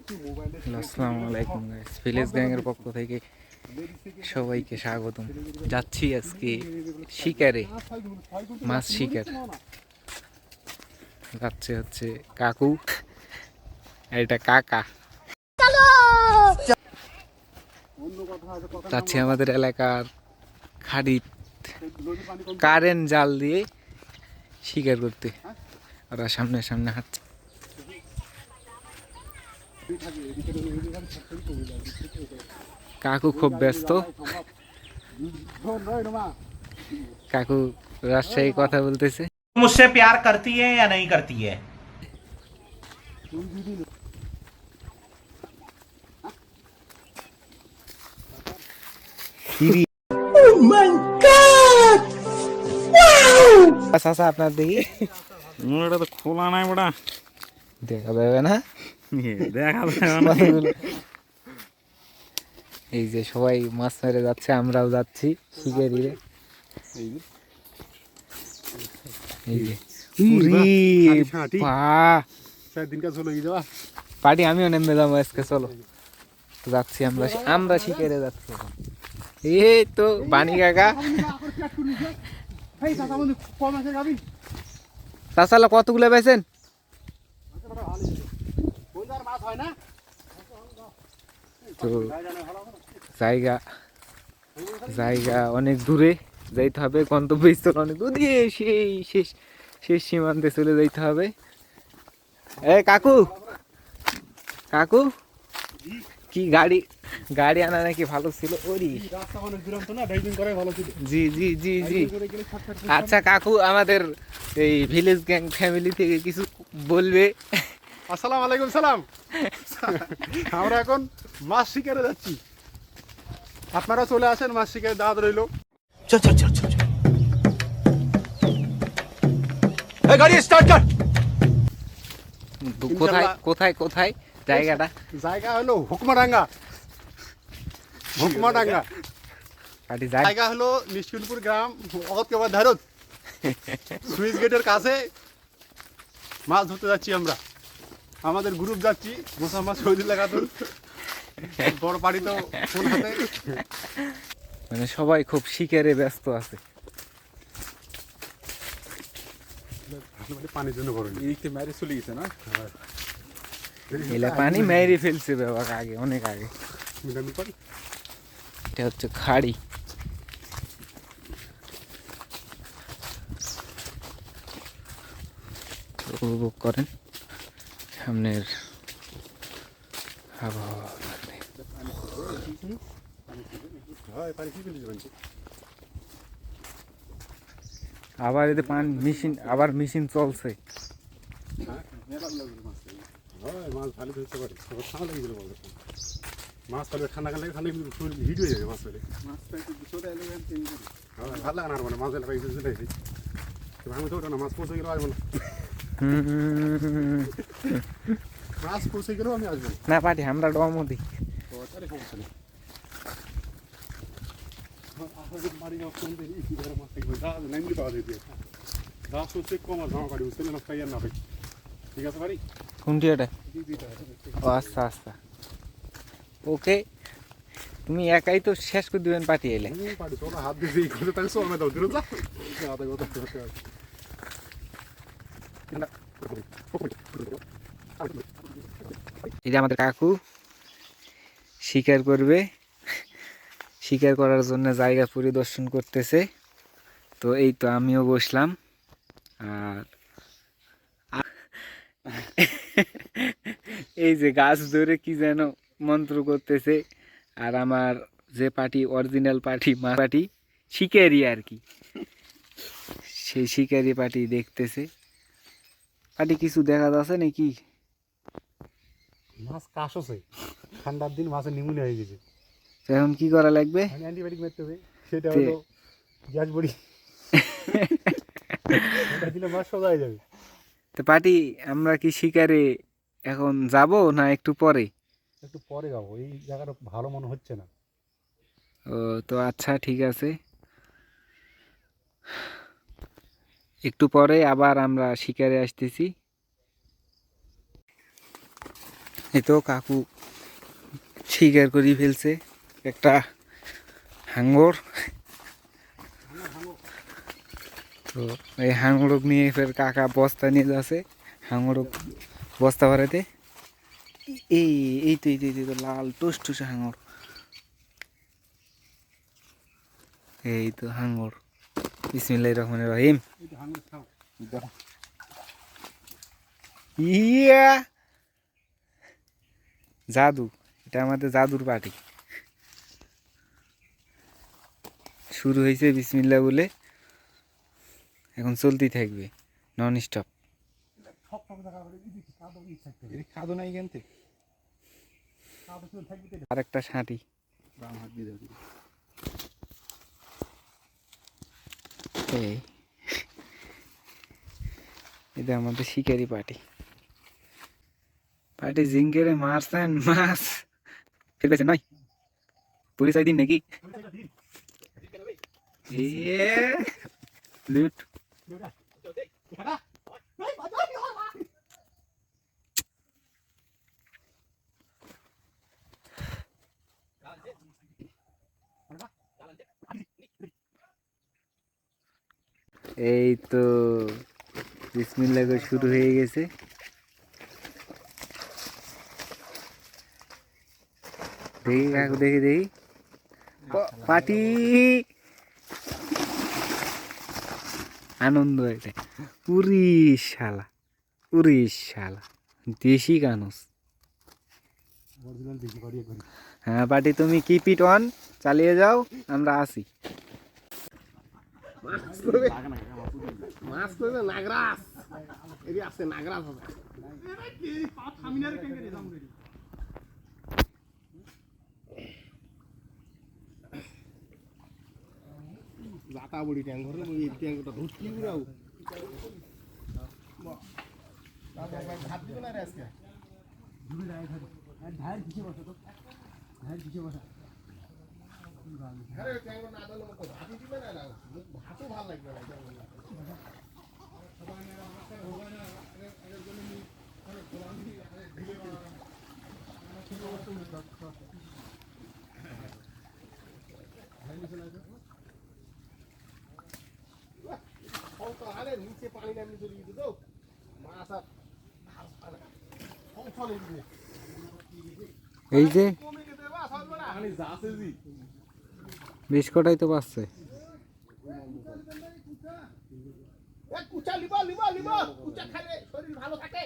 আসসালামু আলাইকুম guys, village গ্যাংয়ের পক্ষ থেকে সবাইকে স্বাগতম। যাচ্ছি আজকে শিকারে, মাছ শিকার। যাচ্ছে হচ্ছে কাকু, এটা কাকা। যাচ্ছি আমাদের এলাকার খাড়ি কারেন্ট জাল দিয়ে শিকার করতে। ওরা সামনে সামনে হাঁটছে। কাকু খুব ব্যস্ত। কাকু রাজশাহী কথা বলতেছে। मुझसे प्यार करती है या नहीं करती है? চাচা আপনার দেখি এটা তো খোলা নাই বড়া, দেখা যাবে না, দেখা যাবে না। এই যে সবাই মাছ মেরে যাচ্ছে, আমরাও যাচ্ছি শিকারি। এই যে পার্টি আমিও নেমে যাবো আজকে, চলো যাচ্ছি আমরা, আমরা শিকারে যাচ্ছি। এই তো বানি কাকা, চাচালা কতগুলো পেয়েছেন? তো জায়গা জায়গা অনেক দূরে যাইতে হবে, গন্তব্যস্থল অনেক দূরে, সেই শেষ শেষ সীমান্তে চলে যাইতে হবে। এ কাকু, কাকু কি গাড়ি গাড়ি আনা নাকি ভালো ছিল? ওরি জি জি জি জি। আচ্ছা কাকু, আমাদের এই ভিলেজ গ্যাং ফ্যামিলি থেকে কিছু বলবে? আসসালামু আলাইকুম। সালাম। আমরা এখন মাছ শিকারে যাচ্ছি, আপনারা চলে আসেন, মাছ শিকারে দাওয়াত রইল। चल चल चल चल चल गाड़ी स्टार्ट कर। কোথায় কোথায় কোথায় জায়গাটা? জায়গা হলো হুকমাডাঙ্গা। হুকমাডাঙ্গা পার্টি জায়গা হলো নিষ্কিনপুর গ্রাম, অগতকেবার ধারত, সুইচ গেটের কাছে। মাছ ধরতে যাচ্ছি আমরা, আমাদের গ্রুপ যাচ্ছি, মোসাম্মদ শহীদুল্লাহ খাতুন, বড় পাড়ি তো ফোন হাতে। মানে সবাই খুব শিকারে ব্যস্ত আছে। পানির জন্য বড় মেরে চলে গেছে না, এলা পানি মেরে ফেলছে বাবা আগে, অনেক আগে। এটা হচ্ছে খাড়ি। উপভোগ করেন সামনের আবহাওয়া। আবার এতে পানি মেশিন, আবার মেশিন চলছে। মাছ ভালো ধরতে পারে, মাছ পালে ঠান্ডা খালে খালে হিট হয়ে যাবে। মাছ পেলে ভালো লাগে না, মানে মাছ আমি তো ওটা না, মাছ পৌঁছে গেলেও আসবো না, মাছ পৌঁছে গেলেও আমি আসবো না পাটি আমরা ডমো দিই। ঠিক আছে ভাই, কোনটি এটা? ও আচ্ছা আচ্ছা, ওকে। তুমি একাই তো শেষ করে দিবেন পাটি এলে। হাত দিয়ে তাকে চলবে দাও দূরে যা। এই যে আমাদের কাকু শিকার করবে, শিকার করার জন্য জায়গা পরিদর্শন করতেছে। তো এই তো আমিও বসলাম, আর এই যে গাছ ধরে কি যেন মন্ত্র করতেছে। আর আমার যে পার্টি, অরিজিনাল পার্টি, মা পার্টি শিকারি আর কি, সেই শিকারি পার্টি দেখতেছে। পার্টি কিছু দেখা যাচ্ছে নাকি? মাছ কাশ আছে, ঠান্ডার দিন মাছের নিমুনিয়া হয়ে গেছে। তো এখন কি করা লাগবে? অ্যান্টিবায়োটিক মারতে হবে, সেটা হলো গ্যাস বড়ি, এটা দিলে মাছ সোজা হয়ে যাবে। তো পার্টি আমরা কি শিকারে এখন যাব না একটু পরে? একটু পরে যাবো, এই জায়গাটা ভালো মনে হচ্ছে না। ও তো আচ্ছা ঠিক আছে, একটু পরে আবার আমরা শিকারে আসতেছি। এই তো কাকু শিকার করে ফেলছে একটা হাঙ্গর। তো এই হাঙ্গরক নিয়ে ফের কাকা বস্তা নিয়ে যাচ্ছে, হাঙ্গরক বস্তা ভরাতে। এই এই তো এই তো লাল টুস টুসে হাঙ্গর, এই তো হাঙ্গর। বিসমিল্লাহির রহমানির রহিম। ইয়া জাদু, এটা আমাদের জাদুর পার্টি শুরু হয়েছে বিসমিল্লাহ বলে, এখন চলতেই থাকবে নন স্টপ। খাদো নাই কেনতে আর একটা সাঁটি। এই এটা আমাদের শিকারি পার্টি। পার্টি জিঙ্গেরে মারছেন মাছ ফেলেছেন নাই পরিচয় দিন নাকি? লুট এই তো বিসমিল্লাহ করে শুরু হয়ে গেছে। দেখি কাকু, দেখি পাটি আনন্দ হয়েছে। উড়িষ্যালা উড়িষ্যালা দেশি কানুস। হ্যাঁ পাটি, তুমি কিপ ইট অন, চালিয়ে যাও, আমরা আসি। মাছ করবে নাগরাস, এরি আছে নাগরাস আছে। জাতা বড়ি ট্যাঙ্ক ঘরে ওই ট্যাঙ্কটা ধুতকি উড়াও। ভাত দিবে না রে আজকে? দিবে না এখানে। আর ধার দিছে বসে তো। ধার দিছে বসে। আরে ট্যাঙ্কটা না দিলে মতো ভাত দিবে না না। ভাতও ভালো লাগবে না ট্যাঙ্কটা। আরে নিচে পানি নামলে চলে যেত তো মাছ আর এই যে কমে গেছে বা সর্বনা পানি যাচ্ছে জি বেশ কটাই তো পাচ্ছে। এ কুচা লিবা কুচা খালে শরীর ভালো থাকে।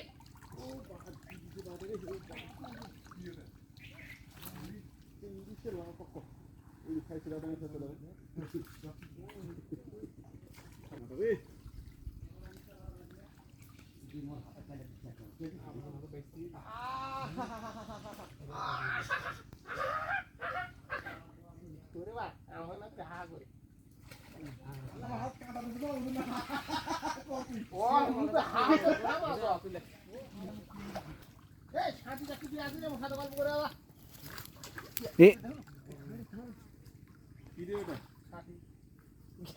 এ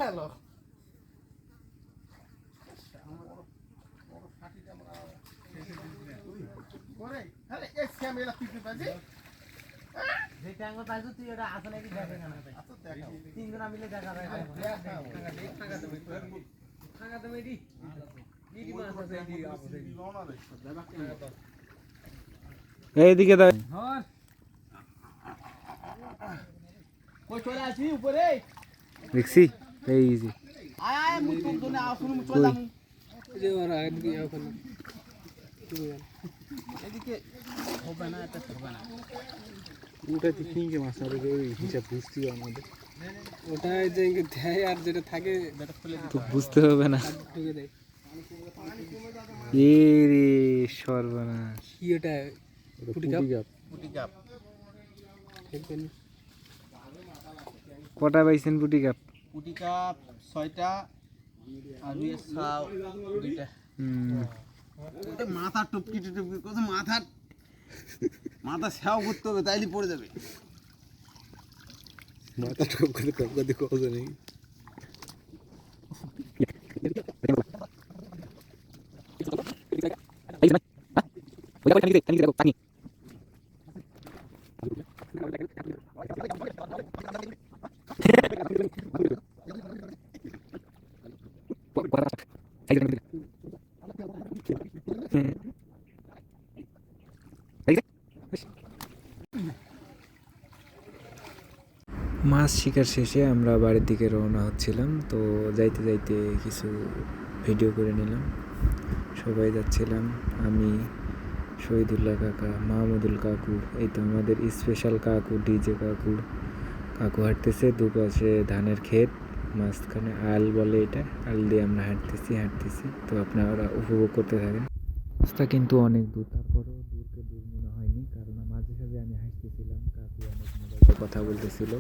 গেল এইদিকে দাও, কই চলে আসি উপরে দেখছি এই যে আয় আয় মুই তোর জন্য আসুন মুই চলে যামু যে ওরা এদিকে এখন এদিকে হবে না, এটা হবে না। ওটাতে কিনকে মাছ মারে ওই হিসাব বুঝতে হবে আমাদের। ওটা যে দেয় আর যেটা থাকে সেটা খুলে তো বুঝতে হবে না। ঢুকে দেয় এ রে সর্বনাশ, কি ওটা পুটি কাপ কটা পাইছেন পুটি কাপ? পুটি কাপ 6টা আর দুই সাও 2টা। মাথা টুপকি কত মাথা সেও করতে হবে তাইলে পড়ে যাবে। মাথা টপকাতে কথা নেই। মাছ শিকার শেষে আমরা বাড়ির দিকে রওনা হচ্ছিলাম, তো যাইতে যাইতে কিছু ভিডিও করে নিলাম। সবাই যাচ্ছিলাম, আমি, শহীদুল্লাহ কাকা, মাহমুদুল কাকু, এই তো আমাদের স্পেশাল কাকু, ডিজে কাকু। কাকু হাঁটতেছে, দুপাশে ধানের ক্ষেত, মাঝখানে আল বলে এটা, আল দিয়ে আমরা হাঁটতেছি। তো আপনারা উপভোগ করতে থাকেন। রাস্তা কিন্তু অনেক দূর, তারপরেও দূরকে দূর মনে হয়নি, কারণ মাঝে সাঝে আমি হাসতেছিলাম, কাকু অনেক মজার কথা বলতেছিল।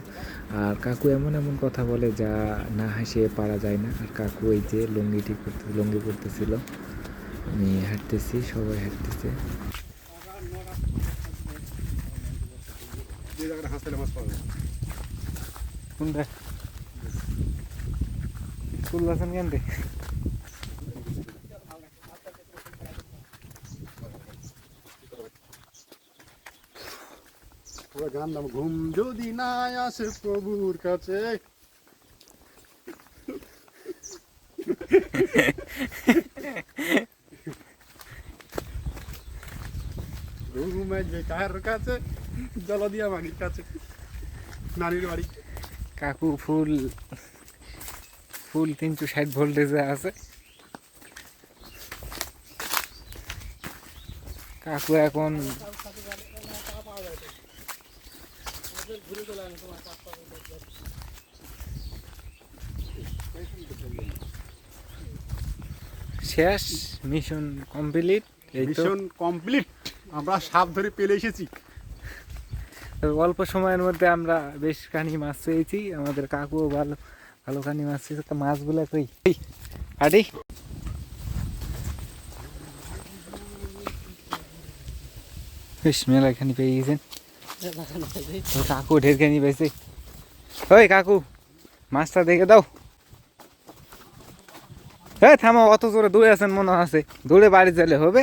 আর কাকু এমন কথা বলে যা না হাসিয়ে পারা যায় না। আর কাকু এই যে লুঙ্গি পরতেছিল, আমি হাঁটতেছি, সবাই হাঁটতেছে। যে জায়গাটা হাসতে মাছ পাওয়া যায়। কোনটা ফুল বাসন কেন রে? পুরো গান নাম ঘুম যদি না আসে প্রভুর কাছে। ঘুম আসবে কার কাছে? জলদিয়া মাগির কাছে, নানির বাড়ি। কাকু ফুল 360 ভোল্টেজে আছে। কাকু এখন শেষ, মিশন কমপ্লিট। এই তো মিশন কমপ্লিট, আমরা সাপ ধরে পেলে এসেছি। অল্প সময়ের মধ্যে আমরা বেশ খানি মাছ পেয়েছি। আমাদের কাকুও ভালো খানি মাছ পেয়েছে। তো মাছগুলো কই আডি বেশ মেলা খানি পেয়ে গেছেন। তো কাকু ঢের খানি পেয়েছে। ওই কাকু, মাছটা দেখে দাও। থামো, অত জোরে দৌড়ে আছেন মনে আছে, দৌড়ে বাড়ি গেলে হবে।